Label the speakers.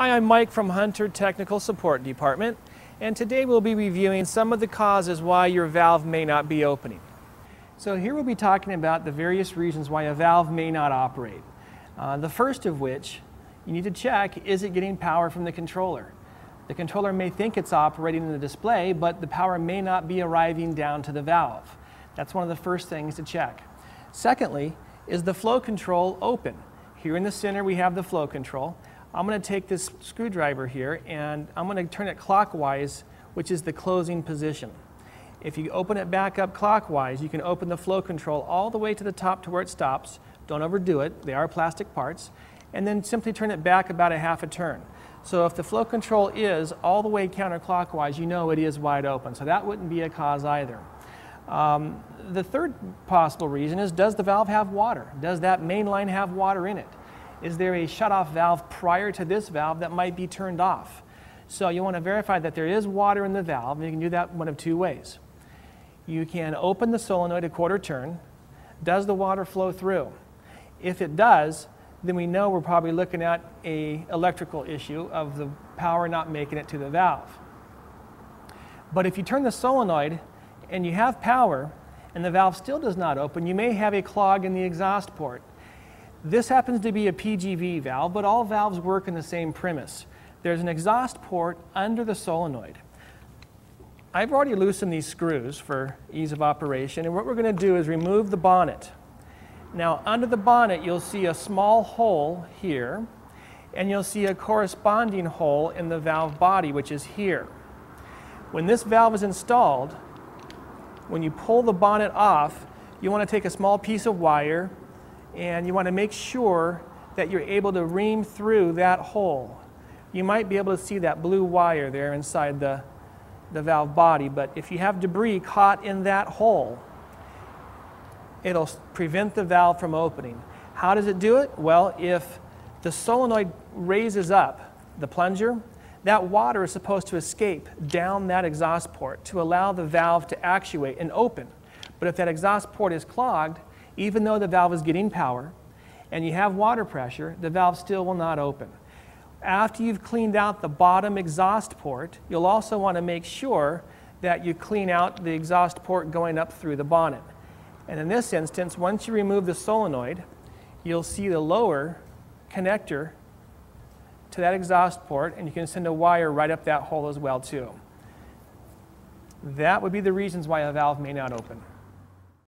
Speaker 1: Hi, I'm Mike from Hunter Technical Support Department, and today we'll be reviewing some of the causes why your valve may not be opening. So here we'll be talking about the various reasons why a valve may not operate. The first of which you need to check, is it getting power from the controller? The controller may think it's operating in the display, but the power may not be arriving down to the valve. That's one of the first things to check. Secondly, is the flow control open? Here in the center we have the flow control. I'm going to take this screwdriver here and I'm going to turn it clockwise, which is the closing position. If you open it back up clockwise, you can open the flow control all the way to the top to where it stops. Don't overdo it, they are plastic parts. And then simply turn it back about a half a turn. So if the flow control is all the way counterclockwise, you know it is wide open. So that wouldn't be a cause either. The third possible reason is, does the valve have water? Does that main line have water in it? Is there a shutoff valve prior to this valve that might be turned off? So you want to verify that there is water in the valve, and you can do that one of two ways. You can open the solenoid a quarter turn. Does the water flow through? If it does, then we know we're probably looking at an electrical issue of the power not making it to the valve. But if you turn the solenoid and you have power and the valve still does not open, you may have a clog in the exhaust port. This happens to be a PGV valve, but all valves work in the same premise. There's an exhaust port under the solenoid. I've already loosened these screws for ease of operation, and what we're going to do is remove the bonnet. Now, under the bonnet, you'll see a small hole here, and you'll see a corresponding hole in the valve body, which is here. When this valve is installed, when you pull the bonnet off, you want to take a small piece of wire and you want to make sure that you're able to ream through that hole. You might be able to see that blue wire there inside the valve body, but if you have debris caught in that hole, it'll prevent the valve from opening. How does it do it? Well, if the solenoid raises up the plunger, that water is supposed to escape down that exhaust port to allow the valve to actuate and open. But if that exhaust port is clogged, even though the valve is getting power and you have water pressure, the valve still will not open. After you've cleaned out the bottom exhaust port, you'll also want to make sure that you clean out the exhaust port going up through the bonnet. And in this instance, once you remove the solenoid, you'll see the lower connector to that exhaust port, and you can send a wire right up that hole as well too. That would be the reasons why a valve may not open.